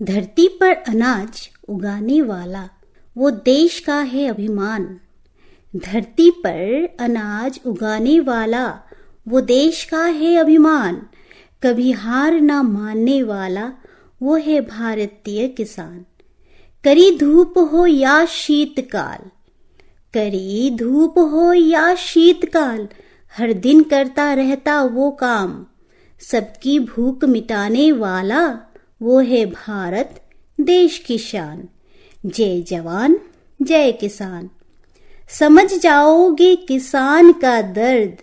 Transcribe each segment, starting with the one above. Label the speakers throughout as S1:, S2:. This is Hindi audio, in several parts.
S1: धरती पर अनाज उगाने वाला वो देश का है अभिमान। धरती पर अनाज उगाने वाला वो देश का है अभिमान। कभी हार ना मानने वाला वो है भारतीय किसान। करी धूप हो या शीतकाल, करी धूप हो या शीतकाल, हर दिन करता रहता वो काम। सबकी भूख मिटाने वाला वो है भारत देश की शान। जय जवान जय किसान। समझ जाओगे किसान का दर्द,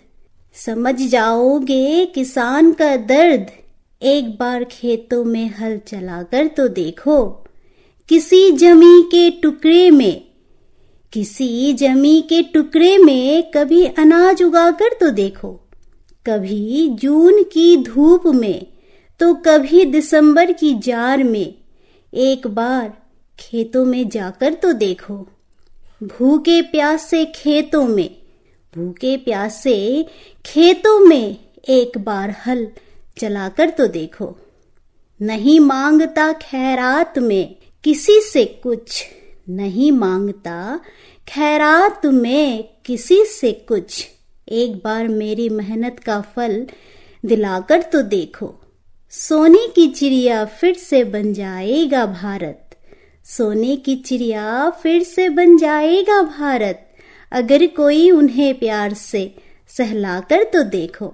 S1: समझ जाओगे किसान का दर्द। एक बार खेतों में हल चलाकर तो देखो। किसी जमी के टुकड़े में, किसी जमी के टुकड़े में कभी अनाज उगाकर तो देखो। कभी जून की धूप में तो कभी दिसंबर की जार में। एक बार खेतों में जाकर तो देखो। भूखे प्यासे खेतों में, भूखे प्यासे खेतों में एक बार हल चलाकर तो देखो। नहीं मांगता खैरात में किसी से कुछ, नहीं मांगता खैरात में किसी से कुछ। एक बार मेरी मेहनत का फल दिलाकर तो देखो। सोने की चिड़िया फिर से बन जाएगा भारत, सोने की चिड़िया फिर से बन जाएगा भारत। अगर कोई उन्हें प्यार से सहलाकर तो देखो।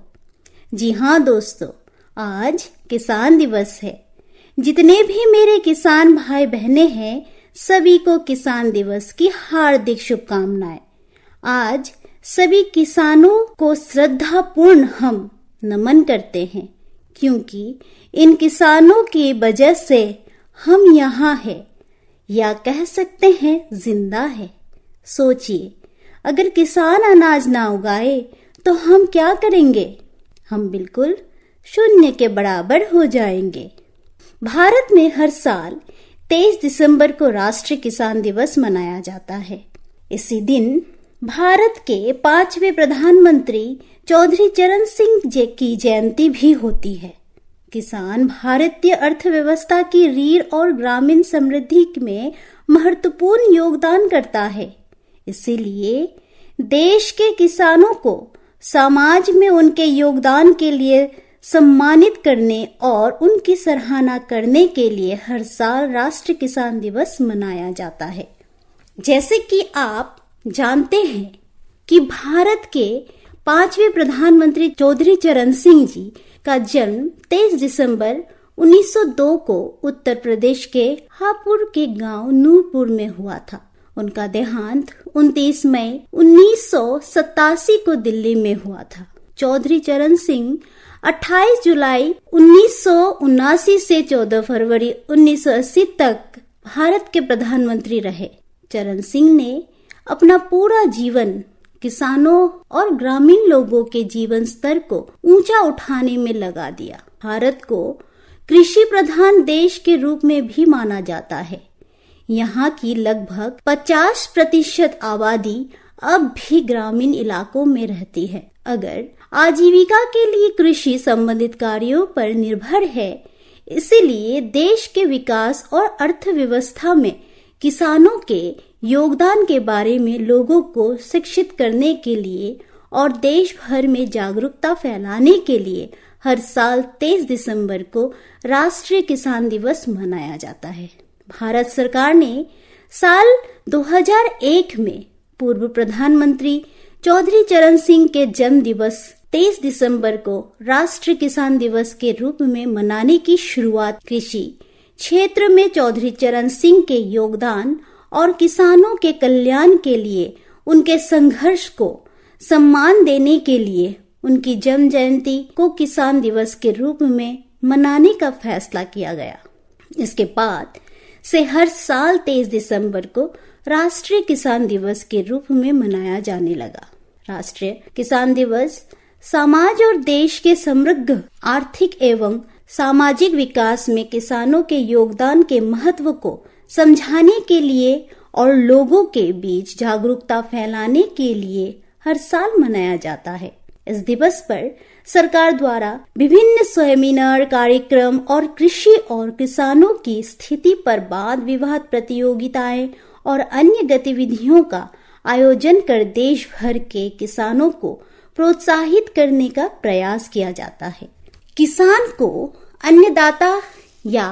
S1: जी हाँ दोस्तों, आज किसान दिवस है। जितने भी मेरे किसान भाई बहनें हैं, सभी को किसान दिवस की हार्दिक शुभकामनाएं। आज सभी किसानों को श्रद्धापूर्ण हम नमन करते हैं, क्योंकि इन किसानों की वजह से हम यहाँ हैं, या कह सकते हैं जिंदा है। सोचिए, अगर किसान अनाज ना उगाए तो हम क्या करेंगे? हम बिल्कुल शून्य के बराबर हो जाएंगे। भारत में हर साल 23 दिसंबर को राष्ट्रीय किसान दिवस मनाया जाता है। इसी दिन भारत के 5वें प्रधानमंत्री चौधरी चरण सिंह जी की जयंती भी होती है। किसान भारतीय अर्थव्यवस्था की रीढ़ और ग्रामीण समृद्धि में महत्वपूर्ण योगदान करता है। इसीलिए देश के किसानों को समाज में उनके योगदान के लिए सम्मानित करने और उनकी सराहना करने के लिए हर साल राष्ट्रीय किसान दिवस मनाया जाता है। जैसे कि आप जानते हैं कि भारत के 5वें प्रधानमंत्री चौधरी चरण सिंह जी का जन्म 23 दिसंबर 1902 को उत्तर प्रदेश के हापुड़ के गांव नूरपुर में हुआ था। उनका देहांत 29 मई 1987 को दिल्ली में हुआ था। चौधरी चरण सिंह 28 जुलाई 1979 से 14 फरवरी 1980 तक भारत के प्रधानमंत्री रहे। चरण सिंह ने अपना पूरा जीवन किसानों और ग्रामीण लोगों के जीवन स्तर को ऊंचा उठाने में लगा दिया। भारत को कृषि प्रधान देश के रूप में भी माना जाता है। यहाँ की लगभग 50% आबादी अब भी ग्रामीण इलाकों में रहती है। अगर आजीविका के लिए कृषि संबंधित कार्यों पर निर्भर है, इसीलिए देश के विकास और अर्थव्यवस्था में किसानों के योगदान के बारे में लोगों को शिक्षित करने के लिए और देश भर में जागरूकता फैलाने के लिए हर साल 23 दिसंबर को राष्ट्रीय किसान दिवस मनाया जाता है। भारत सरकार ने साल 2001 में पूर्व प्रधानमंत्री चौधरी चरण सिंह के जन्म दिवस 23 दिसंबर को राष्ट्रीय किसान दिवस के रूप में मनाने की शुरुआत कृषि क्षेत्र में चौधरी चरण सिंह के योगदान और किसानों के कल्याण के लिए उनके संघर्ष को सम्मान देने के लिए उनकी जन्म जयंती को किसान दिवस के रूप में मनाने का फैसला किया गया। इसके बाद से हर साल 23 दिसंबर को राष्ट्रीय किसान दिवस के रूप में मनाया जाने लगा। राष्ट्रीय किसान दिवस समाज और देश के समृद्ध आर्थिक एवं सामाजिक विकास में किसानों के योगदान के महत्व को समझाने के लिए और लोगों के बीच जागरूकता फैलाने के लिए हर साल मनाया जाता है। इस दिवस पर सरकार द्वारा विभिन्न सेमिनार कार्यक्रम और कृषि और किसानों की स्थिति पर वाद विवाद प्रतियोगिताएं और अन्य गतिविधियों का आयोजन कर देश भर के किसानों को प्रोत्साहित करने का प्रयास किया जाता है। किसान को अन्नदाता या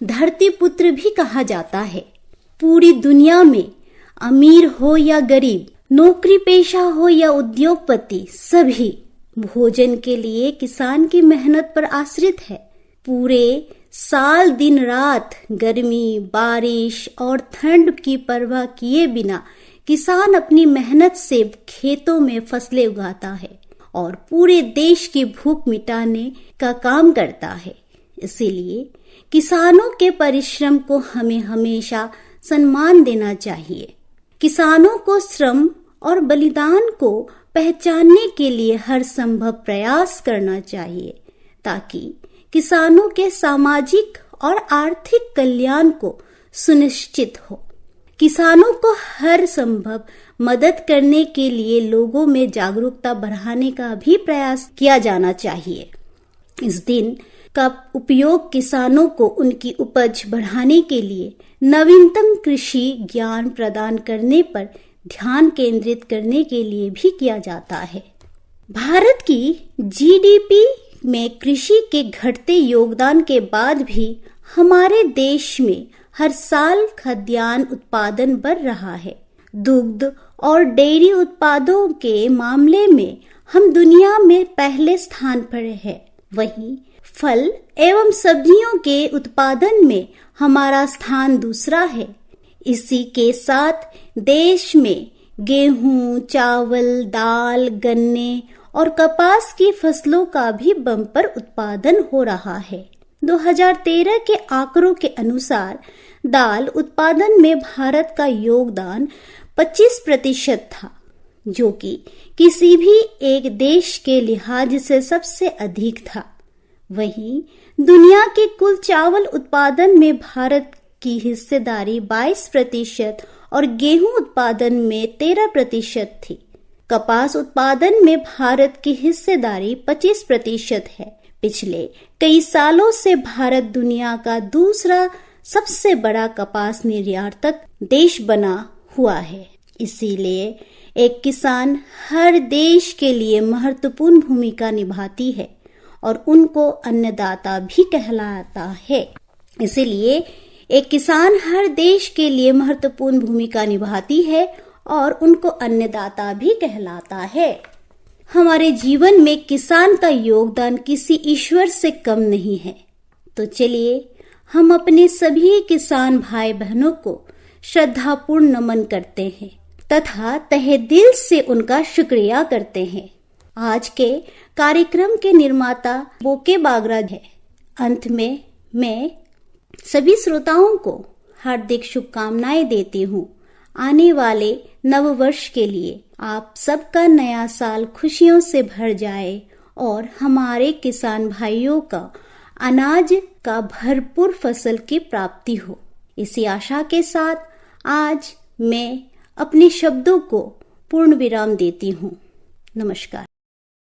S1: धरती पुत्र भी कहा जाता है। पूरी दुनिया में अमीर हो या गरीब, नौकरी पेशा हो या उद्योगपति, सभी भोजन के लिए किसान की मेहनत पर आश्रित है। पूरे साल दिन रात गर्मी, बारिश और ठंड की परवाह किए बिना किसान अपनी मेहनत से खेतों में फसलें उगाता है और पूरे देश की भूख मिटाने का काम करता है। इसीलिए किसानों के परिश्रम को हमें हमेशा सम्मान देना चाहिए। किसानों को श्रम और बलिदान को पहचानने के लिए हर संभव प्रयास करना चाहिए ताकि किसानों के सामाजिक और आर्थिक कल्याण को सुनिश्चित हो। किसानों को हर संभव मदद करने के लिए लोगों में जागरूकता बढ़ाने का भी प्रयास किया जाना चाहिए। इस दिन का उपयोग किसानों को उनकी उपज बढ़ाने के लिए नवीनतम कृषि ज्ञान प्रदान करने पर ध्यान केंद्रित करने के लिए भी किया जाता है। भारत की जीडीपी में कृषि के घटते योगदान के बाद भी हमारे देश में हर साल खाद्यान्न उत्पादन बढ़ रहा है। दुग्ध और डेयरी उत्पादों के मामले में हम दुनिया में पहले स्थान पर हैं। वहीं फल एवं सब्जियों के उत्पादन में हमारा स्थान दूसरा है। इसी के साथ देश में गेहूं, चावल, दाल, गन्ने और कपास की फसलों का भी बम्पर उत्पादन हो रहा है। 2013 के आंकड़ों के अनुसार दाल उत्पादन में भारत का योगदान 25% था, जो कि किसी भी एक देश के लिहाज से सबसे अधिक था। वहीं दुनिया के कुल चावल उत्पादन में भारत की हिस्सेदारी 22% और गेहूं उत्पादन में 13% थी। कपास उत्पादन में भारत की हिस्सेदारी 25% है। पिछले कई सालों से भारत दुनिया का दूसरा सबसे बड़ा कपास निर्यातक देश बना हुआ है। इसीलिए एक किसान हर देश के लिए महत्वपूर्ण भूमिका निभाती है और उनको अन्नदाता भी कहलाता है। इसीलिए एक किसान हर देश के लिए महत्वपूर्ण भूमिका निभाती है और उनको अन्नदाता भी कहलाता है। हमारे जीवन में किसान का योगदान किसी ईश्वर से कम नहीं है। तो चलिए हम अपने सभी किसान भाई बहनों को श्रद्धापूर्ण नमन करते हैं तथा तहे दिल से उनका शुक्रिया करते हैं। आज के कार्यक्रम के निर्माता बोके बागरा है। अंत में मैं सभी श्रोताओं को हार्दिक शुभकामनाएं देती हूँ। आने वाले नव वर्ष के लिए आप सबका नया साल खुशियों से भर जाए और हमारे किसान भाइयों का अनाज का भरपूर फसल की प्राप्ति हो। इसी आशा के साथ आज मैं अपने शब्दों को पूर्ण विराम देती हूँ। नमस्कार।